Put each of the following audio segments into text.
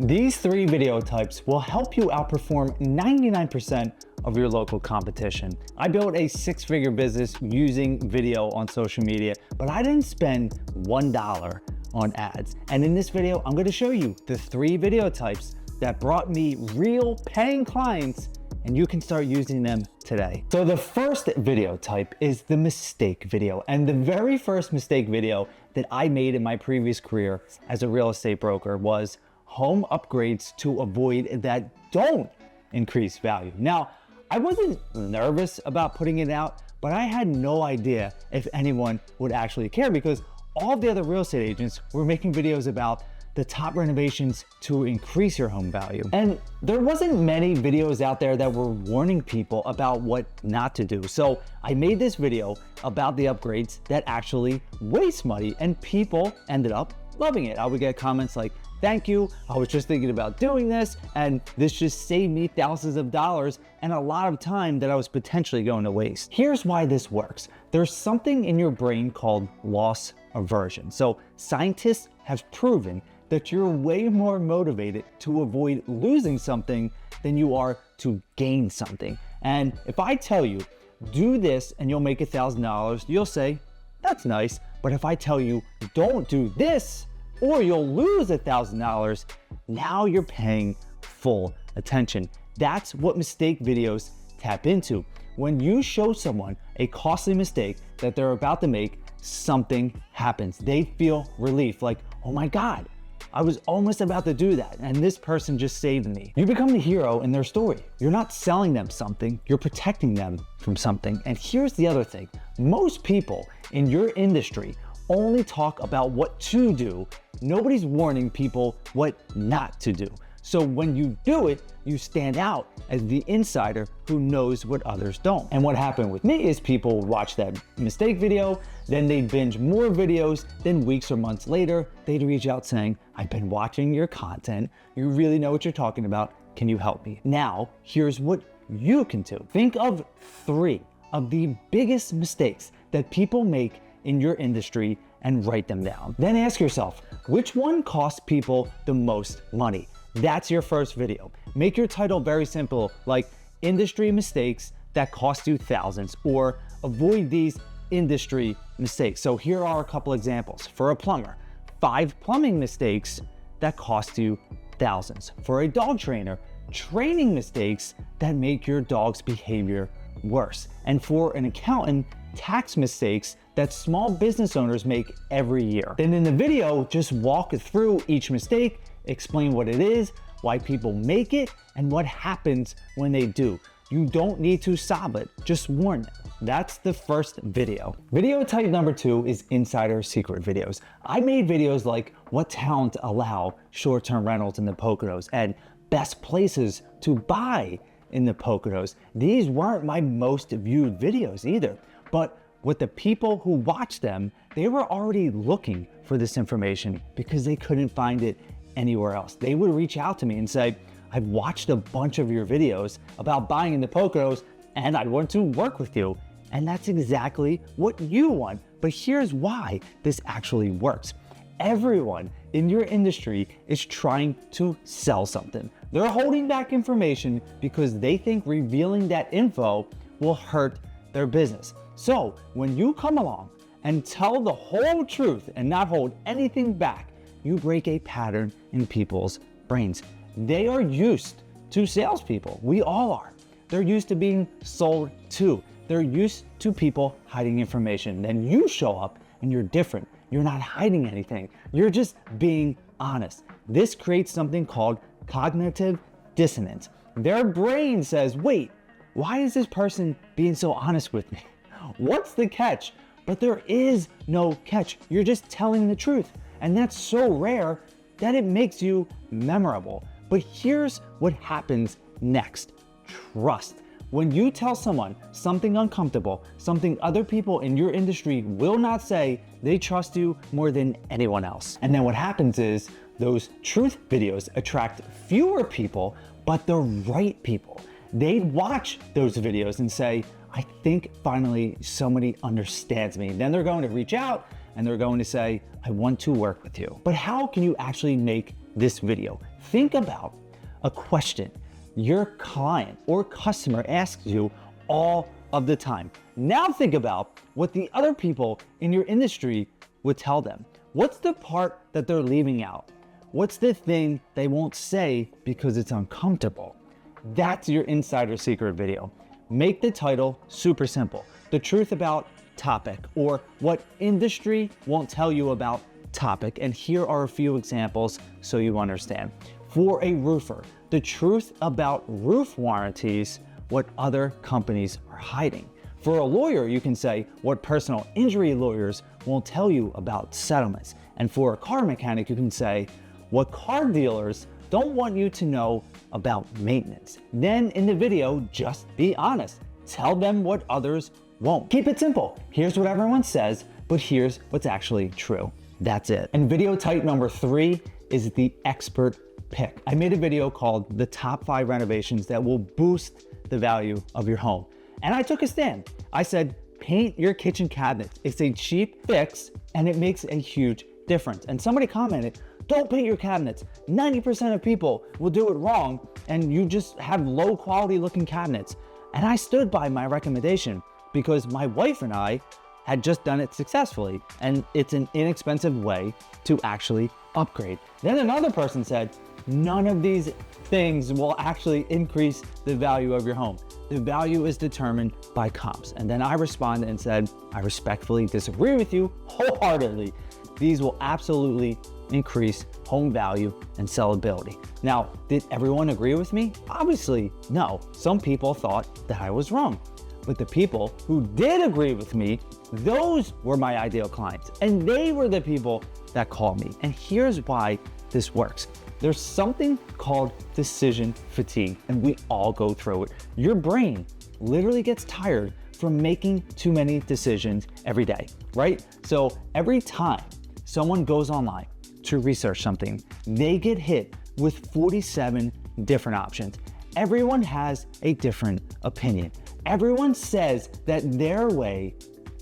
These 3 video types will help you outperform 99% of your local competition. I built a 6-figure business using video on social media, but I didn't spend $1 on ads. And in this video, I'm gonna show you the 3 video types that brought me real paying clients, and you can start using them today. So the first video type is the mistake video. And the very first mistake video that I made in my previous career as a real estate broker was home upgrades to avoid that don't increase value. Now, I wasn't nervous about putting it out, but I had no idea if anyone would actually care because all the other real estate agents were making videos about the top renovations to increase your home value. And there wasn't many videos out there that were warning people about what not to do. So I made this video about the upgrades that actually waste money, and people ended up loving it. I would get comments like, "Thank you, I was just thinking about doing this, and this just saved me thousands of dollars and a lot of time that I was potentially going to waste." Here's why this works. There's something in your brain called loss aversion. So scientists have proven that you're way more motivated to avoid losing something than you are to gain something. And if I tell you, do this and you'll make $1,000, you'll say, that's nice. But if I tell you, don't do this or you'll lose $1,000, now you're paying full attention. That's what mistake videos tap into. When you show someone a costly mistake that they're about to make, something happens. They feel relief, like, oh my God, I was almost about to do that, and this person just saved me. You become the hero in their story. You're not selling them something, you're protecting them from something. And here's the other thing. Most people in your industry only talk about what to do. Nobody's warning people what not to do. So when you do it, you stand out as the insider who knows what others don't. And what happened with me is people would watch that mistake video, then they'd binge more videos, then weeks or months later, they'd reach out saying, I've been watching your content, you really know what you're talking about, can you help me? Now, here's what you can do. Think of 3 of the biggest mistakes that people make in your industry and write them down. Then ask yourself, which one costs people the most money? That's your first video. Make your title very simple, like industry mistakes that cost you thousands, or avoid these industry mistakes. So here are a couple examples. For a plumber, 5 plumbing mistakes that cost you thousands. For a dog trainer, training mistakes that make your dog's behavior worse. And for an accountant, tax mistakes that small business owners make every year. Then in the video, just walk through each mistake, explain what it is, why people make it, and what happens when they do. You don't need to solve it, just warn them. That's the first video. Video type number 2 is insider secret videos. I made videos like what towns allow short-term rentals in the Poconos and best places to buy in the Poconos. These weren't my most viewed videos either, but with the people who watched them, they were already looking for this information because they couldn't find it anywhere else. They would reach out to me and say, I've watched a bunch of your videos about buying in the Poconos and I want to work with you. And that's exactly what you want. But here's why this actually works. Everyone in your industry is trying to sell something. They're holding back information because they think revealing that info will hurt their business. So when you come along and tell the whole truth and not hold anything back, you break a pattern in people's brains. They are used to salespeople. We all are. They're used to being sold to. They're used to people hiding information. Then you show up and you're different. You're not hiding anything. You're just being honest. This creates something called cognitive dissonance. Their brain says, wait, why is this person being so honest with me? What's the catch? But there is no catch. You're just telling the truth. And that's so rare that it makes you memorable. But here's what happens next. Trust. When you tell someone something uncomfortable, something other people in your industry will not say, they trust you more than anyone else. And then what happens is those truth videos attract fewer people, but the right people. They'd watch those videos and say, I think finally somebody understands me. Then they're going to reach out and they're going to say, I want to work with you. But how can you actually make this video? Think about a question your client or customer asks you all of the time. Now think about what the other people in your industry would tell them. What's the part that they're leaving out? What's the thing they won't say because it's uncomfortable? That's your insider secret video. Make the title super simple. The truth about topic, or what industry won't tell you about topic. And here are a few examples so you understand. For a roofer, the truth about roof warranties, what other companies are hiding. For a lawyer, you can say what personal injury lawyers won't tell you about settlements. And for a car mechanic, you can say what car dealers don't want you to know about maintenance. Then in the video, just be honest. Tell them what others won't. Keep it simple. Here's what everyone says, but here's what's actually true. That's it. And video type number 3 is the expert pick. I made a video called the top 5 renovations that will boost the value of your home. And I took a stand. I said, paint your kitchen cabinets. It's a cheap fix and it makes a huge difference. And somebody commented, don't paint your cabinets. 90% of people will do it wrong and you just have low quality looking cabinets. And I stood by my recommendation because my wife and I had just done it successfully and it's an inexpensive way to actually upgrade. Then another person said, none of these things will actually increase the value of your home. The value is determined by comps. And then I responded and said, I respectfully disagree with you wholeheartedly. These will absolutely increase home value and sellability. Now, did everyone agree with me? Obviously, no. Some people thought that I was wrong. But the people who did agree with me, those were my ideal clients. And they were the people that called me. And here's why this works. There's something called decision fatigue, and we all go through it. Your brain literally gets tired from making too many decisions every day, right? So every time someone goes online to research something, they get hit with 47 different options. Everyone has a different opinion. Everyone says that their way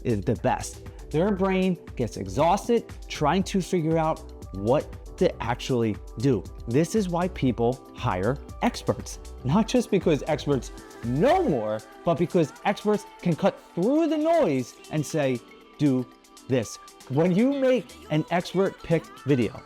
is the best. Their brain gets exhausted trying to figure out what to actually do. This is why people hire experts, not just because experts know more, but because experts can cut through the noise and say, do this. When you make an expert picked video,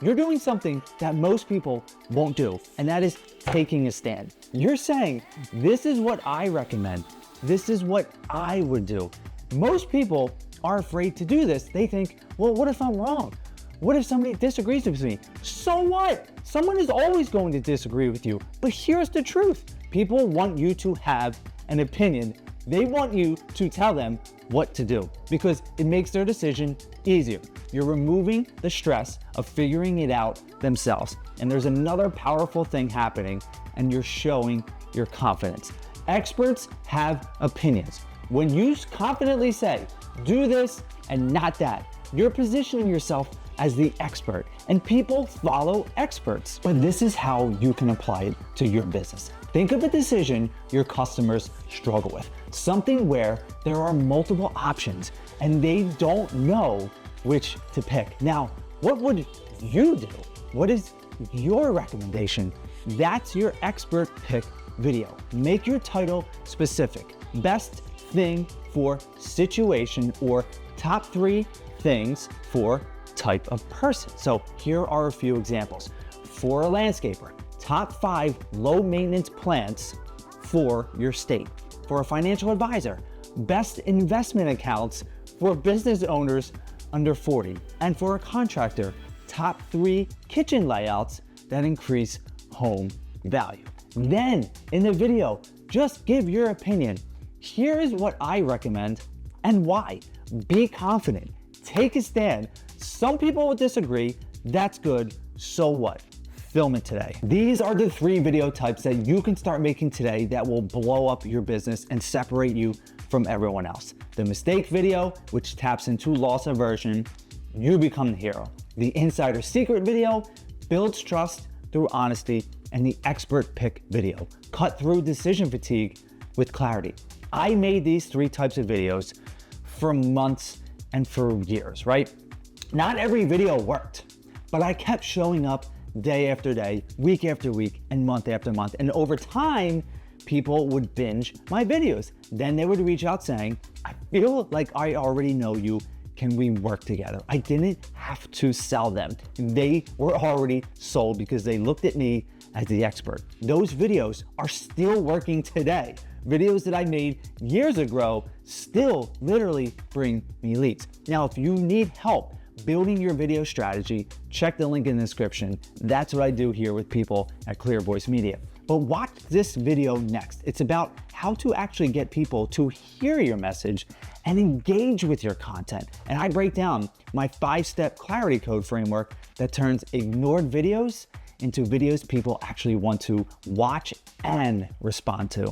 you're doing something that most people won't do, and that is taking a stand. You're saying, this is what I recommend. This is what I would do. Most people are afraid to do this. They think, well, what if I'm wrong? What if somebody disagrees with me? So what? Someone is always going to disagree with you. But here's the truth. People want you to have an opinion. They want you to tell them what to do because it makes their decision easier. You're removing the stress of figuring it out themselves. And there's another powerful thing happening, and you're showing your confidence. Experts have opinions. When you confidently say, do this and not that, you're positioning yourself as the expert, and people follow experts. But this is how you can apply it to your business. Think of a decision your customers struggle with, something where there are multiple options and they don't know which to pick. Now, what would you do? What is your recommendation? That's your expert pick video. Make your title specific. Best thing for situation, or top 3 things for type of person. So here are a few examples. For a landscaper, top 5 low maintenance plants for your state. For a financial advisor, best investment accounts for business owners under 40. And for a contractor, top 3 kitchen layouts that increase home value. Then in the video, just give your opinion. Here is what I recommend and why. Be confident, take a stand. Some people will disagree, that's good, so what? Film it today. These are the 3 video types that you can start making today that will blow up your business and separate you from everyone else. The mistake video, which taps into loss aversion, you become the hero. The insider secret video builds trust through honesty, and the expert pick video, cut through decision fatigue with clarity. I made these 3 types of videos for months and for years, right? Not every video worked, but I kept showing up day after day, week after week, and month after month. And over time, people would binge my videos. Then they would reach out saying, I feel like I already know you. Can we work together? I didn't have to sell them. They were already sold because they looked at me as the expert. Those videos are still working today. Videos that I made years ago still literally bring me leads. Now, if you need help building your video strategy, check the link in the description. That's what I do here with people at Clear Voice Media. But watch this video next. It's about how to actually get people to hear your message and engage with your content. And I break down my 5-step clarity code framework that turns ignored videos into videos people actually want to watch and respond to.